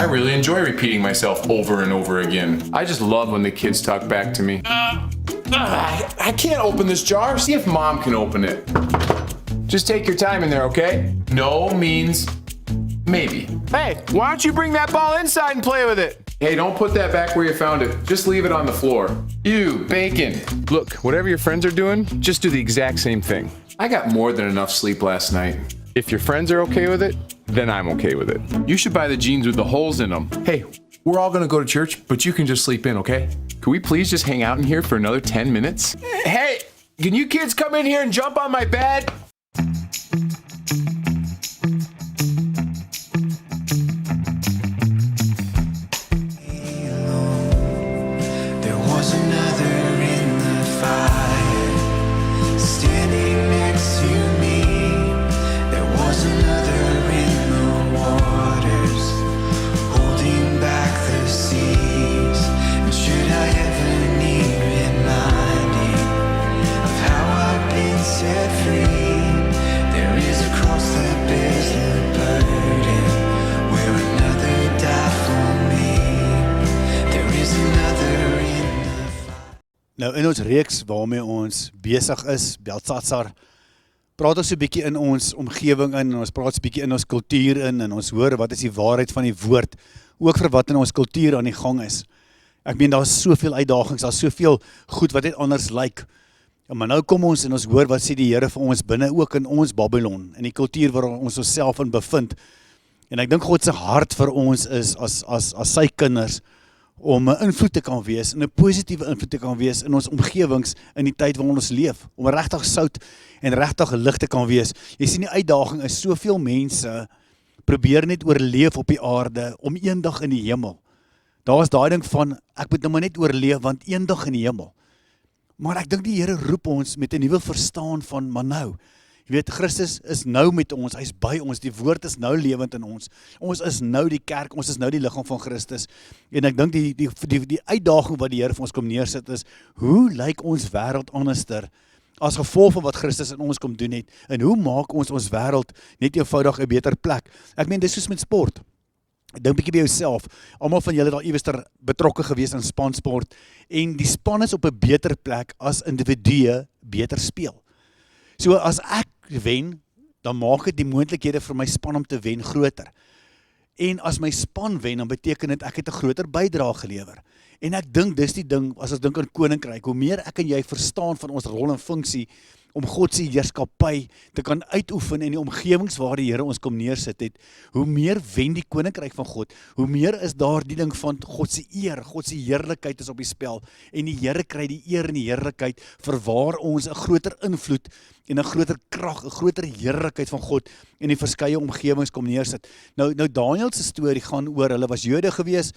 really enjoy repeating myself over and over again. I just love when the kids talk back to me. I can't open this jar. See if Mom can open it. Just take your time in there, okay? No means maybe. Hey, why don't you bring that ball inside and play with it? Hey, don't put that back where you found it. Just leave it on the floor. Ew, bacon. Look, whatever your friends are doing, just do the exact same thing. I got more than enough sleep last night. If your friends are okay with it, then I'm okay with it. You should buy the jeans with the holes in them. Hey, we're all gonna go to church, but you can just sleep in, okay? Can we please just hang out in here for another 10 minutes? Hey, can you kids come in here and jump on my bed? Nou in ons reeks waarmee ons besig is, Beltsatsar, praat ons so 'n bietjie in ons omgewing in, en ons praat so 'n bietjie in ons kultuur in, en ons hoor wat is die waarheid van die woord, ook vir wat in ons kultuur aan die gang is. Ek meen, daar is soveel uitdagings, daar is soveel goed wat net anders lyk. Maar nou kom ons en ons hoor wat sê die Here vir ons binne, ook in ons Babylon, in die kultuur waar ons onsself in bevind. En ek dink God se hart vir ons is, as sy kinders, om 'n invloed te kan wees, en 'n positiewe invloed te kan wees in ons omgewings, in die tyd waarin ons leef, om regtig sout en regtig lig te kan wees. Jy sien, die uitdaging is, soveel mense probeer net oorleef op die aarde, om eendag in die hemel. Daar is daai ding van, ek moet nou maar net oorleef, want eendag in die hemel. Maar ek dink die Here roep ons met 'n nuwe verstaan van, maar nou, jy weet, Christus is nou met ons, hy is by ons, die woord is nou lewend in ons. Ons is nou die kerk, ons is nou die liggaam van Christus. En ek dink die uitdaging wat die Here vir ons kom neersit is, hoe lyk ons wêreld anderster as gevolg van wat Christus in ons kom doen het? En hoe maak ons wêreld net eenvoudig 'n beter plek? Ek meen, dis soos met sport. Dink bietjie by jouself. Almal van julle het al iewers betrokke gewees in spansport, en die span is op 'n beter plek as individue beter speel. So as ek wen, dan maak dit die moontlikhede vir my span om te wen groter. En as my span wen, dan beteken dit ek het 'n groter bydrae gelewer. En ek dink dis die ding, as ons dink aan koninkryk, hoe meer ek en jy verstaan van ons rol en funksie om God se heerskappy te kan uitoefen in die omgewings waar die Here ons kom neersit het, hoe meer wen die koninkryk van God, hoe meer is daar die ding van God se eer, God se heerlikheid is op die spel, en die Here kry die eer en die heerlikheid vir waar ons 'n groter invloed en 'n groter krag, 'n groter heerlikheid van God in die verskeie omgewings kom neersit. Nou Daniël se storie gaan oor, hulle was Jode gewees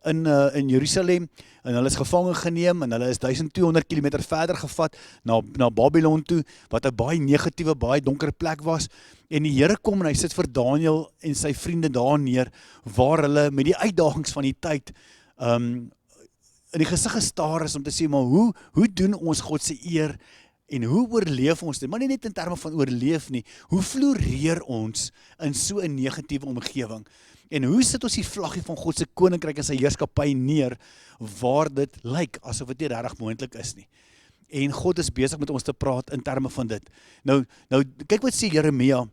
in Jerusalem, en hulle is gevange geneem, en hulle is 1200 km verder gevat na Babylon toe, wat 'n baie negatiewe, baie donker plek was, en die Here kom en hy sit vir Daniël en sy vriende daar neer, waar hulle met die uitdagings van die tyd in die gesig gestaar is om te sê, maar hoe doen ons God se eer, en hoe oorleef ons dit? Maar nie net in terme van oorleef nie, hoe floreer ons in so 'n negatiewe omgewing? En hoe sit ons die vlaggie van God se koninkryk en sy heerskappy neer, waar dit lyk asof dit nie regtig moontlik is nie. En God is besig met ons te praat in terme van dit. Nou kyk wat sê Jeremia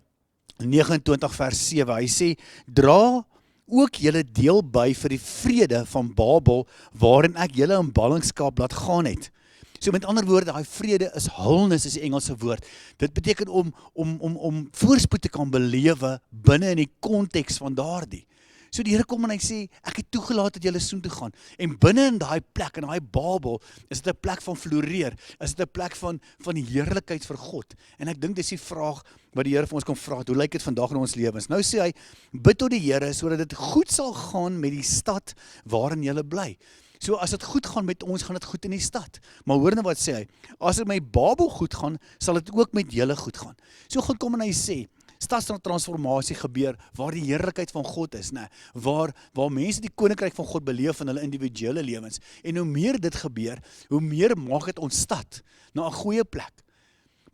29 vers 7, hy sê, dra ook julle deel by vir die vrede van Babel, waarin ek julle in ballingskap laat gaan het. So met ander woorde, daai vrede is wholeness, is die Engelse woord. Dit beteken om voorspoed te kan belewe binne in die konteks van daardie. So die Here kom en hy sê, ek het toegelaat dat julle soontoe gaan. En binne in daai plek, in daai Babel, is dit 'n plek van floreer, is dit 'n plek van die heerlikheid vir God. En ek dink dis die vraag wat die Here vir ons kom vra, hoe lyk dit vandag in ons lewens? Nou sê hy, bid tot die Here sodat dit goed sal gaan met die stad waarin julle bly. So as dit goed gaan met ons, gaan dit goed in die stad. Maar hoor nou wat sê hy, as dit met Babel goed gaan, sal dit ook met julle goed gaan. So God kom en hy sê, stadstransformasie gebeur, waar die heerlikheid van God is, waar mense die koninkryk van God beleef in hulle individuele lewens. En hoe meer dit gebeur, hoe meer maak dit ons stad na 'n goeie plek.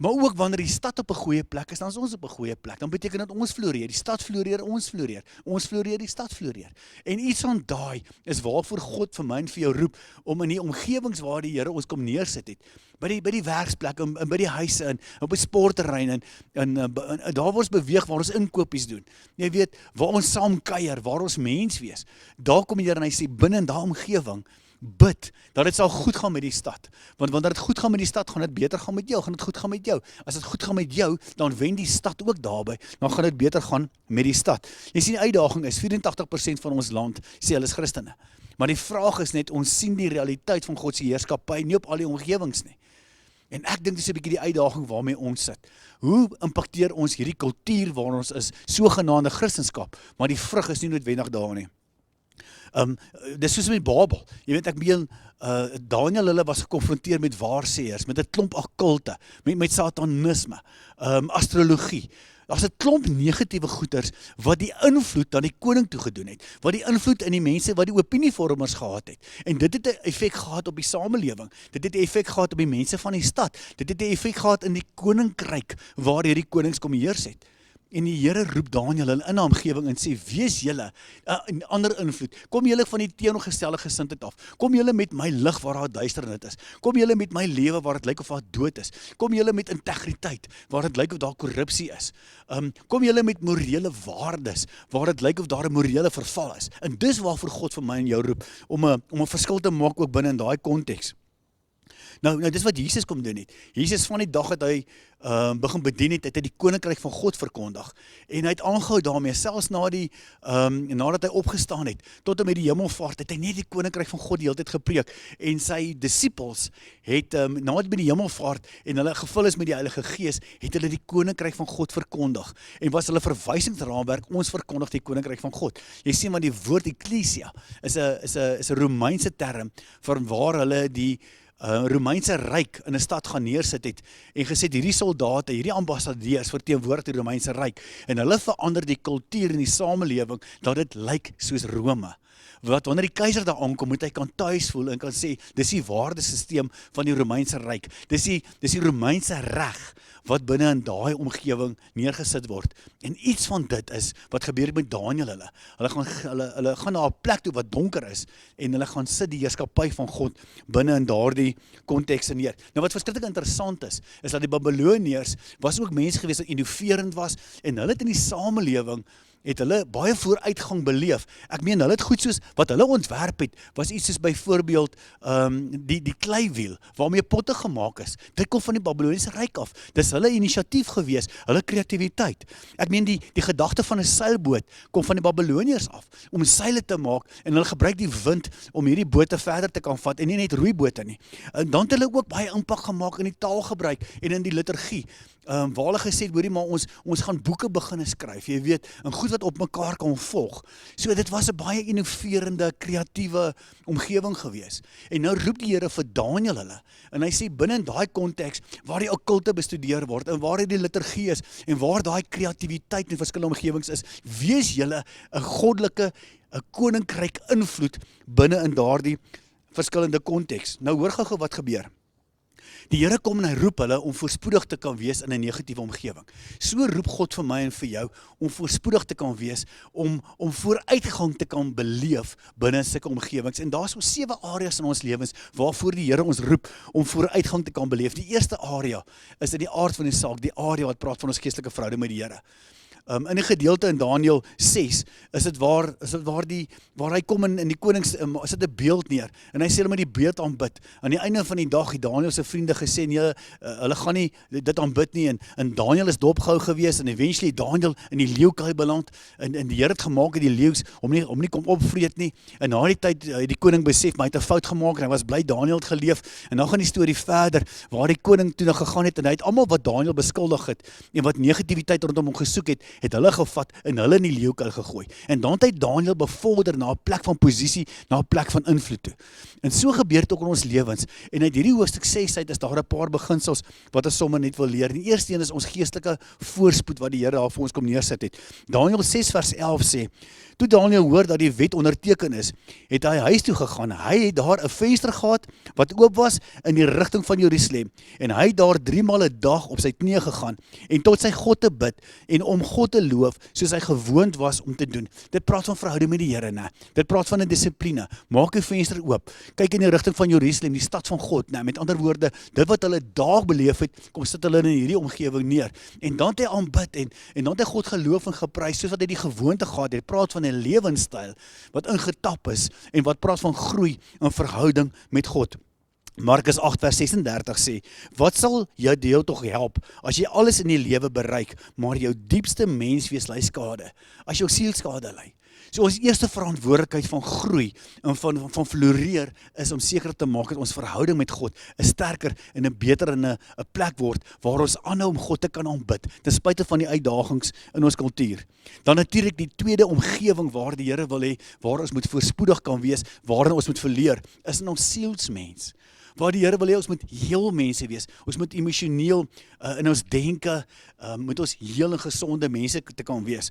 Maar ook wanneer die stad op 'n goeie plek is, dan is ons op 'n goeie plek. Dan beteken dit ons floreer. Die stad floreer, ons floreer. Ons floreer, die stad floreer. En iets van daai is waarvoor God vir my en vir jou roep om in die omgewings waar die Here ons kom neersit het. By die werksplek, en by die huise in, op 'n sportterrein en daar waar ons beweeg, waar ons inkopies doen. Jy weet, waar ons saam kuier, waar ons mens wees. Daar kom die Here en hy sê binne in daai omgewing bid, dat dit sal goed gaan met die stad. Want wanneer dit goed gaan met die stad, gaan dit beter gaan met jou, gaan dit goed gaan met jou. As dit goed gaan met jou, dan wen die stad ook daarby, dan gaan dit beter gaan met die stad. Jy sien, die uitdaging is, 84% van ons land sê hulle is Christene. Maar die vraag is net, ons sien die realiteit van God se heerskappy nie op al die omgewings nie. En ek dink dis 'n bietjie die uitdaging waarmee ons sit. Hoe impakteer ons hierdie kultuur waar ons is, sogenaamde Christendom, maar die vrug is nie noodwendig daar nie. Dis soos met Babel. Jy weet, ek meen, Daniel hulle was gekonfronteer met waarseers, met 'n klomp okkulte, met satanisme, astrologie. Daar's 'n klomp negatiewe goeters wat die invloed aan die koning toe gedoen het, wat die invloed in die mense, wat die opinievormers gehad het. En dit het 'n effek gehad op die samelewing. Dit het 'n effek gehad op die mense van die stad. Dit het 'n effek gehad in die koninkryk waar hierdie konings kom heers het. En die Here roep Daniel in 'n omgewing en sê, wees julle 'n ander invloed. Kom julle van die teenoorgestelde gesindheid af. Kom julle met my lig waar daar duisternis is. Kom julle met my lewe waar dit lyk of daar dood is. Kom julle met integriteit waar dit lyk of daar korrupsie is. Kom julle met morele waardes waar dit lyk of daar 'n morele verval is. En dis waarvoor God vir my en jou roep om 'n verskil te maak ook binne in daai konteks. Nou dis wat Jesus kom doen het. Jesus van die dag dat hy begin bedien het hy die koninkryk van God verkondig. En hy het aangehou daarmee, selfs nadat hy opgestaan het, tot en met die hemelvaart, het hy net die koninkryk van God die hele tyd gepreek. En sy disippels het, nadat by die hemelvaart, en hulle gevul is met die Heilige Gees, het hulle die koninkryk van God verkondig. En was hulle verwysingsraamwerk, ons verkondig die koninkryk van God. Jy sien, want die woord ekklesia is 'n Romeinse term, van waar hulle die Romeinse ryk in 'n stad gaan neersit het en gesê hierdie soldate, hierdie ambassadeurs verteenwoordig die Romeinse ryk en hulle verander die kultuur in die samelewing dat dit lyk soos Rome. Wat wanneer die keiser daar aankom, moet hy kan tuis voel en kan sê dis die waardesisteem van die Romeinse ryk. Dis die Romeinse reg wat binne in daai omgewing neergesit word. En iets van dit is wat gebeur met Daniel hulle. Hulle gaan na 'n plek toe wat donker is en hulle gaan sit die heerskappy van God binne in daardie konteks neer. Nou wat verskriklik interessant is dat die Babiloniërs was ook mense gewees wat innoverend was en hulle het in die samelewing het hulle baie vooruitgang beleef. Ek meen, hulle het goed soos, wat hulle ontwerp het, was iets soos byvoorbeeld die kleiwiel, waarmee potte gemaak is. Dit kom van die Babyloniese ryk af. Dis hulle inisiatief gewees, hulle kreatiwiteit. Ek meen, die gedagte van 'n seilboot kom van die Babyloniërs af, om seile te maak, en hulle gebruik die wind om hierdie bote verder te kan vat, en nie net roeibote nie. En dan het hulle ook baie impak gemaak in die taalgebruik en in die liturgie. Waar hulle gesê het, hoorie, maar ons gaan boeke begin skryf, jy weet, en goed wat op mekaar kan volg. So dit was 'n baie innoverende, kreatiewe omgewing gewees. En nou roep die Here vir Daniel hulle, en hy sê binne in daai konteks, waar die okkulte bestudeer word, en waar die liturgie is, en waar daai kreatiwiteit in verskillende omgewings is, wees julle 'n goddelike, 'n koninkryk invloed binne in daardie verskillende konteks. Nou hoor gou wat gebeur. Die Here kom en hy roep hulle om voorspoedig te kan wees in 'n negatiewe omgewing. So roep God vir my en vir jou om voorspoedig te kan wees, om vooruitgang te kan beleef binne sulke omgewings. En daar's so 7 areas in ons lewens waarvoor die Here ons roep om vooruitgang te kan beleef. Die eerste area is in die aard van die saak, die area wat praat van ons geestelike verhouding met die Here. In 'n gedeelte in Daniël 6 is dit waar hy kom in die konings, sit 'n beeld neer en hy sê hulle met die beeld aanbid. Aan die einde van die dag het Daniël se vriende gesê nee, hulle gaan nie dit aanbid nie, en Daniël is dopgehou gewees en eventually Daniël in die leeukuil beland en die Here het gemaak het die leeu's om nie kom opvreet nie. En na die tyd het die koning besef maar hy het 'n fout gemaak en hy was bly Daniël het geleef. En dan gaan die storie verder waar die koning toe gegaan het en hy het almal wat Daniël beskuldig het en wat negativiteit rondom hom gesoek het het hulle gevat en hulle in die leeukuil gegooi. En dan het hy Daniël bevorder na 'n plek van posisie, na 'n plek van invloed toe. En so gebeur dit ook in ons lewens. En uit hierdie hoofstuk 6 uit is daar 'n paar beginsels wat ons sommer net wil leer. Die eerste een is ons geestelike voorspoed wat die Here daar vir ons kom neersit het. Daniël 6 vers 11 sê: toe Daniël hoor dat die wet onderteken is, het hy huis toe gegaan. Hy het daar 'n venster gehad wat oop was in die rigting van Jerusalem. En hy het daar 3 maal 'n dag op sy knieë gegaan en tot sy God te bid en om God te loof soos hy gewoond was om te doen. Dit praat van verhouding met die Here, né? Dit praat van 'n dissipline. Maak die venster oop. Kyk in die rigting van Jerusalem, die stad van God, né? Met ander woorde, dit wat hulle daar beleef het, kom sit hulle in hierdie omgewing neer. En dan het hy aanbid en dan het hy God geloof en geprys soos wat hy die gewoonte gehad het. Dit praat van 'n lewenstyl wat ingetap is en wat praat van groei in verhouding met God. Markus 8 vers 36 sê: wat sal jou deel tog help as jy alles in die lewe bereik, maar jou diepste menswees ly skade, as jou siel skade ly? So ons eerste verantwoordelikheid van groei en van floreer is om seker te maak dat ons verhouding met God 'n sterker en 'n beter en 'n plek word waar ons aanhou om God te kan aanbid, ten spyte van die uitdagings in ons kultuur. Dan natuurlik die tweede omgewing waar die Here wil hê, waar ons moet voorspoedig kan wees, waarin ons moet verleer, is in ons sielsmens. Waar die Here wil hê ons moet heel mense wees. Ons moet emosioneel in ons denke, moet ons heel en gesonde mense te kan wees.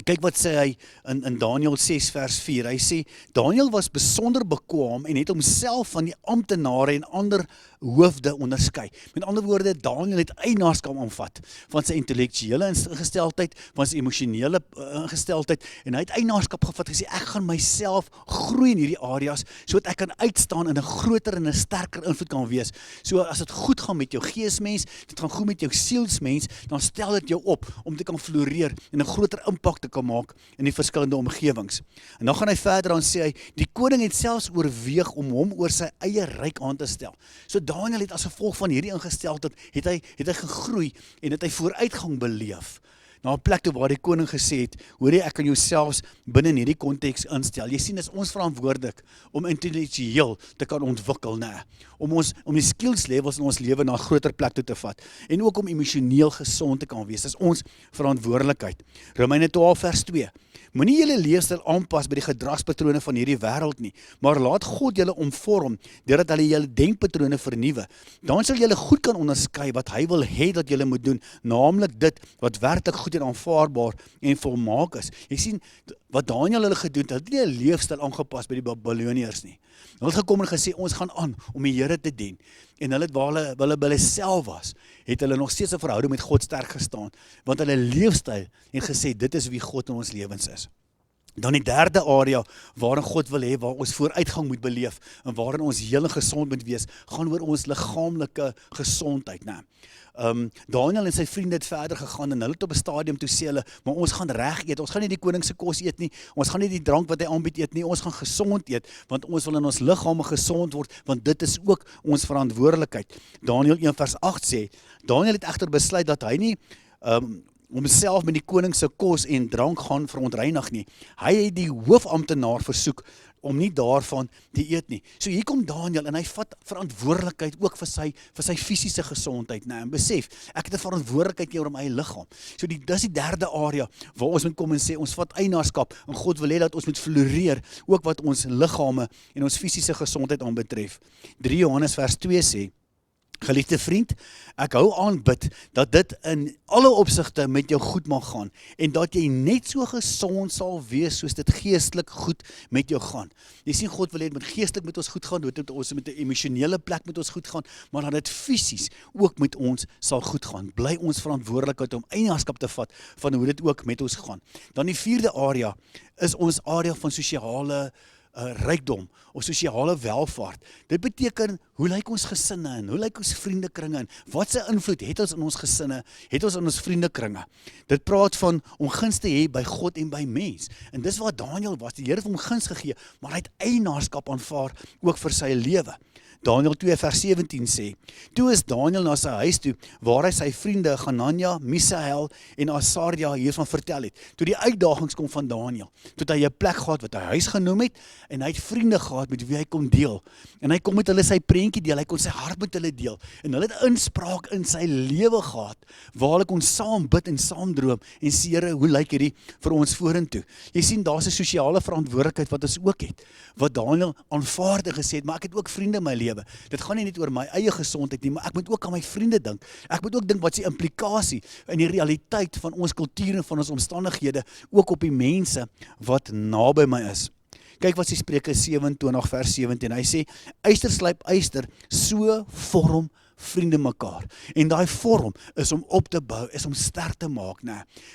Kyk wat sê hy in Daniël 6 vers 4, hy sê, Daniël was besonder bekwaam en het homself van die amptenare en ander hoofde onderskei. Met ander woorde, Daniël het eienaarskap aanvat van sy intellektuele ingesteldheid, van sy emosionele ingesteldheid, en hy het eienaarskap gevat, gesê, ek gaan myself groei in hierdie areas, sodat ek kan uitstaan in 'n groter en 'n sterker invloed kan wees. So as dit goed gaan met jou geesmens, dit gaan goed met jou sielsmens, dan stel dit jou op om te kan floreer en 'n groter impak te kan maak in die verskillende omgewings. En dan gaan hy verder aan sê hy, die koning het selfs oorweeg om hom oor sy eie ryk aan te stel. So Daniël het as gevolg van hierdie ingesteldheid, het hy gegroei en het hy vooruitgang beleef. Na 'n plek toe waar die koning gesê het, hoor jy, ek kan jou selfs binne in hierdie konteks instel. Jy sien, is ons verantwoordelik om intellektueel te kan ontwikkel, né? Om die skills levels in ons lewe na 'n groter plek toe te vat. En ook om emosioneel gesond te kan wees. Dis ons verantwoordelikheid. Romeine 12 vers 2. Moenie julle leefstyl aanpas by die gedragspatrone van hierdie wêreld nie, maar laat God julle omvorm deurdat hy julle denkpatrone vernuwe. Dan sal julle goed kan onderskei wat hy wil hê dat julle moet doen, naamlik dit wat werklik goed en aanvaarbaar en volmaak is. Jy sien wat Daniël hulle gedoen het, hulle het nie 'n leefstyl aangepas by die Babiloniërs nie. Hulle het gekom en gesê, ons gaan aan om die Here te dien. En hulle het waar hulle by hulle self was, het hulle nog steeds 'n verhouding met God sterk gestaan, want hulle leefstyl en gesê, dit is wie God in ons lewens is. Dan die derde area waarin God wil hê, waar ons vooruitgang moet beleef en waarin ons heel en gesond moet wees, gaan oor ons liggaamlike gesondheid, né? Daniël en sy vriende het verder gegaan en hulle het op 'n stadium toe sê hulle, maar ons gaan reg eet, ons gaan nie die koning se kos eet nie, ons gaan nie die drank wat hy aanbied eet nie, ons gaan gesond eet, want ons wil in ons liggame gesond word, want dit is ook ons verantwoordelikheid. Daniël 1 vers 8 sê, Daniël het egter besluit dat hy nie homself met die koning se kos en drank gaan verontreinig nie. Hy het die hoofamptenaar versoek om nie daarvan te eet nie. So hier kom Daniël en hy vat verantwoordelikheid ook vir sy fisiese gesondheid, né? En besef, ek het 'n verantwoordelikheid oor my eie liggaam. So dis die derde area waar ons moet kom en sê, ons vat eienaarskap en God wil hê dat ons moet floreer, ook wat ons liggame en ons fisiese gesondheid aanbetref. 3 Johannes vers 2 sê, geliefde vriend, ek hou aan bid dat dit in alle opsigte met jou goed mag gaan en dat jy net so gesond sal wees soos dit geestelik goed met jou gaan. Jy sien, God wil hê met geestelik met ons goed gaan, dit ons met 'n emosionele plek met ons goed gaan, maar dat dit fisies ook met ons sal goed gaan. Bly ons verantwoordelikheid om eienaarskap te vat van hoe dit ook met ons gaan. Dan die vierde area is ons area van sosiale rykdom of sosiale welvaart. Dit beteken, hoe lyk ons gesinne en hoe lyk ons vriendekringe en wat se invloed het ons in ons gesinne, het ons in ons vriendekringe. Dit praat van om guns te hê by God en by mens. En dis waar Daniël was, die Here het hom guns gegee, maar hy het eienaarskap aanvaar ook vir sy lewe. Daniël 2 vers 17 sê, toe is Daniël na sy huis toe, waar hy sy vriende Hanania, Misael en Asaria hiervan vertel het. Toe die uitdagings kom van Daniël, toe hy 'n plek gehad wat hy huis genoem het, en hy het vriende gehad met wie hy kon deel. En hy kon met hulle sy prentjie deel, hy kon sy hart met hulle deel, en hulle het inspraak in sy lewe gehad, waar hulle kon saam bid en saam droom, en sê, Here, hoe lyk hierdie vir ons vorentoe? Jy sien, daar's 'n sosiale verantwoordelikheid wat ons ook het, wat Daniël aanvaard en gesê het, maar ek het ook vriende in my lewe. Dit gaan nie net oor my eie gesondheid nie, maar ek moet ook aan my vriende dink. Ek moet ook dink wat is die implikasie in die realiteit van ons kultuur en van ons omstandighede, ook op die mense wat naby my is. Kyk wat sê Spreuke 27 vers 17, hy sê, yster slyp yster, so vorm vriende mekaar. En daai vorm is om op te bou, is om sterk te maak,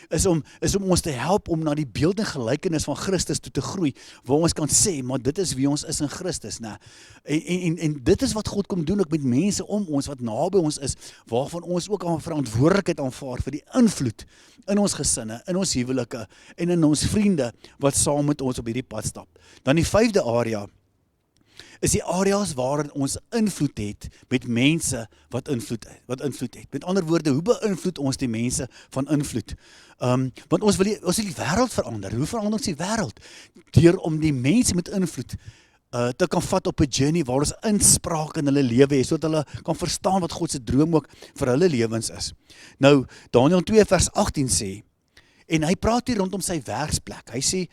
is om ons te help om na die beeld en gelykenis van Christus toe te groei, waar ons kan sê, maar dit is wie ons is in Christus, En dit is wat God kom doen ook met mense om ons, wat naby ons is, waarvan ons ook aan verantwoordelikheid aanvaar vir die invloed in ons gesinne, in ons huwelike en in ons vriende wat saam met ons op hierdie pad stap. Dan die 5de area is die areas waarin ons invloed het met mense wat invloed het. Met ander woorde, hoe beïnvloed ons die mense van invloed? Want ons wil die wêreld verander. Hoe verander ons die wêreld? Deur om die mense met invloed te kan vat op 'n journey waar ons inspraak in hulle lewe het, sodat hulle kan verstaan wat God se droom ook vir hulle lewens is. Nou, Daniël 2 vers 18 sê, en hy praat hier rondom sy werksplek. Hy sê,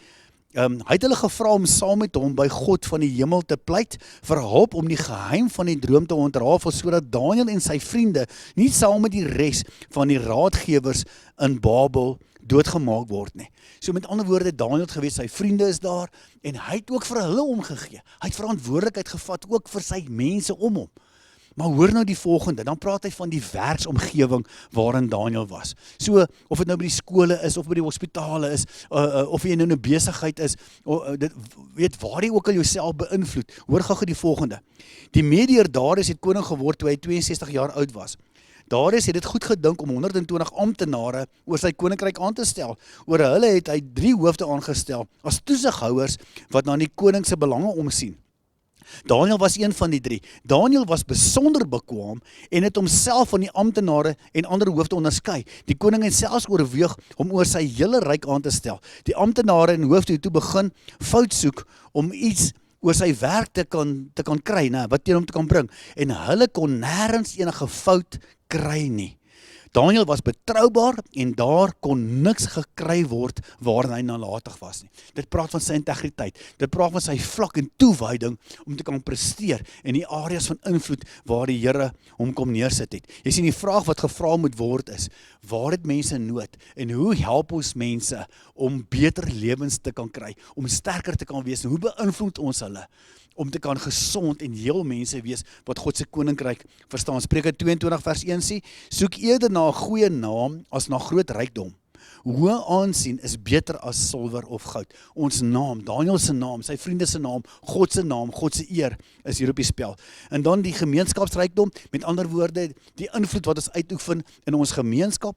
hy het hulle gevra om saam met hom by God van die hemel te pleit vir hulp om die geheim van die droom te ontrafel, sodat Daniël en sy vriende nie saam met die res van die raadgewers in Babel doodgemaak word nie. So met ander woorde, Daniël het gewees, sy vriende is daar, en hy het ook vir hulle omgegee. Hy het verantwoordelikheid gevat ook vir sy mense om hom. Maar hoor nou die volgende, dan praat hy van die werksomgewing waarin Daniël was. So, of dit nou by die skole is, of by die hospitale is, of jy nou in 'n besigheid is, weet waar jy ook al jouself beïnvloed. Hoor gou die volgende. Die Mediër Darius het koning geword toe hy 62 jaar oud was. Darius het dit goed gedink om 120 amptenare oor sy koninkryk aan te stel. Oor hulle het hy 3 hoofde aangestel as toesighouers wat na die koning se belange omsien. Daniël was een van die 3. Daniël was besonder bekwaam en het homself van die amptenare en ander hoofde onderskei. Die koning het selfs oorweeg om oor sy hele ryk aan te stel. Die amptenare en hoofde het toe begin fout soek om iets oor sy werk te kan kry, wat teen hom te kan bring. En hulle kon nêrens enige fout kry nie. Daniël was betroubaar en daar kon niks gekry word waarin hy nalatig was nie. Dit praat van sy integriteit. Dit praat van sy vlak en toewyding om te kan presteer in die areas van invloed waar die Here hom kom neersit het. Jy sien, die vraag wat gevra moet word is, waar het mense nood en hoe help ons mense om beter lewens te kan kry, om sterker te kan wees, en hoe beïnvloed ons hulle om te kan gesond en heel mense wees wat God se koninkryk verstaan. Spreuke 22 vers 1 sê, soek eerder na 'n goeie naam as na groot rykdom. Hoë aansien is beter as silwer of goud. Ons naam, Daniël se naam, sy vriende se naam, God se eer is hier op die spel. En dan die gemeenskapsrykdom, met ander woorde, die invloed wat ons uitoefen in ons gemeenskap.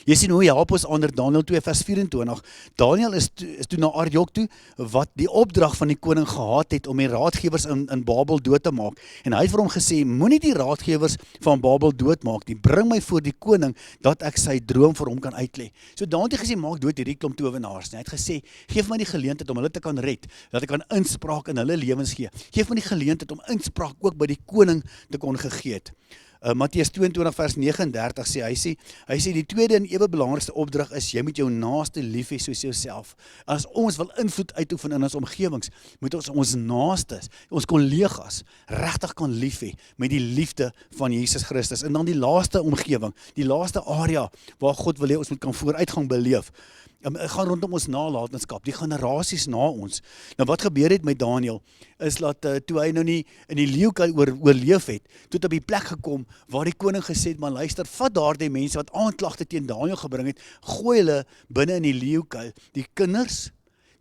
Jy sien hoe help ons onder Daniël 2 vers 24. Daniël is toe na Arjok toe, wat die opdrag van die koning gehad het om die raadgewers in Babel dood te maak. En hy het vir hom gesê, moenie die raadgewers van Babel doodmaak nie, bring my voor die koning, dat ek sy droom vir hom kan uitlê. So Daniël het gesê, maak dood hierdie klomp towenaars nie. Hy het gesê, geef my die geleentheid om hulle te kan red, dat ek kan inspraak in hulle lewens gee. Geef my die geleentheid om inspraak ook by die koning te kon gegee het. Matteus 22 vers 39 sê, hy sê die tweede en ewe belangrikste opdrag is, jy moet jou naaste lief hê soos jouself. As ons wil invloed uitoefen in ons omgewings, moet ons naastes, ons kollegas, regtig kan lief hê met die liefde van Jesus Christus. En dan die laaste omgewing, die laaste area waar God wil hê ons moet kan vooruitgang beleef, gaan rondom ons nalatenskap, die generasies na ons. Nou wat gebeur het met Daniël, is dat toe hy nou nie in die leeukuil oorleef het, toe het op die plek gekom, waar die koning gesê het, maar luister, vat daardie mense wat aanklagte teen Daniël gebring het, gooi hulle binne in die leeukuil, die kinders,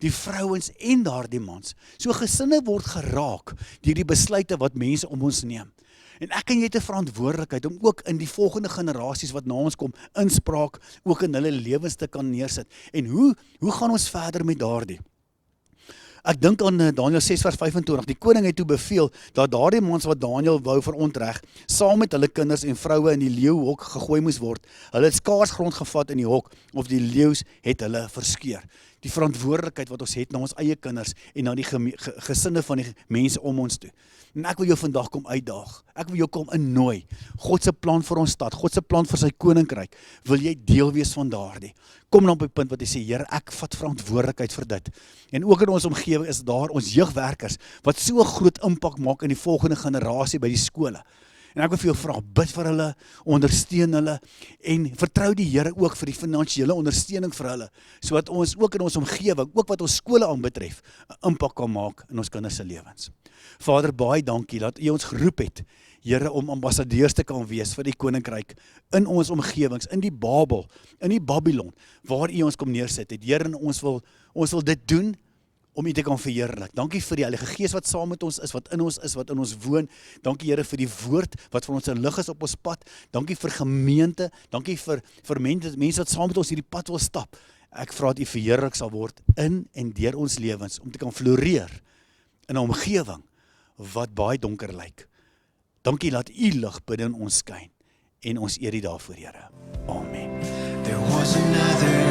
die vrouens en daardie mans. So gesinne word geraak deur die besluite wat mense om ons neem. En ek en jy het 'n verantwoordelikheid om ook in die volgende generasies wat na ons kom, inspraak ook in hulle lewens te kan neersit. En hoe gaan ons verder met daardie? Ek dink aan Daniël 6 vers 25, die koning het toe beveel, dat daardie mans wat Daniël wou verontreg, saam met hulle kinders en vroue in die leeuhok gegooi moes word. Hulle het skaars grond gevat in die hok, of die leeu's het hulle verskeur. Die verantwoordelikheid wat ons het na ons eie kinders, en na die gesinne van die mense om ons toe. En ek wil jou vandag kom uitdaag, ek wil jou kom innooi, God se plan vir ons stad, God se plan vir sy koninkryk, wil jy deel wees van daardie? Kom dan op die punt wat jy sê, Here, ek vat verantwoordelikheid vir dit. En ook in ons omgewing is daar ons jeugwerkers, wat so 'n groot impak maak in die volgende generasie by die skole. En ek wil vir jou vra, bid vir hulle, ondersteun hulle, en vertrou die Here ook vir die finansiële ondersteuning vir hulle, sodat ons ook in ons omgewing, ook wat ons skole aanbetref, 'n impak kan maak in ons kinders se lewens. Vader, baie dankie dat U ons geroep het, Here, om ambassadeurs te kan wees vir die koninkryk, in ons omgewings, in die Babel, in die Babylon, waar U ons kom neersit het. Here, en ons wil dit doen, om U te kan verheerlik. Dankie vir die Heilige Gees wat saam met ons is, wat in ons woon. Dankie Here vir die woord wat vir ons 'n lig is op ons pad. Dankie vir gemeente. Dankie vir mense wat saam met ons hierdie pad wil stap. Ek vra dat U verheerlik sal word in en deur ons lewens om te kan floreer in 'n omgewing wat baie donker lyk. Dankie dat U lig binne in ons skyn en ons eer U daarvoor, Here. Amen. There was another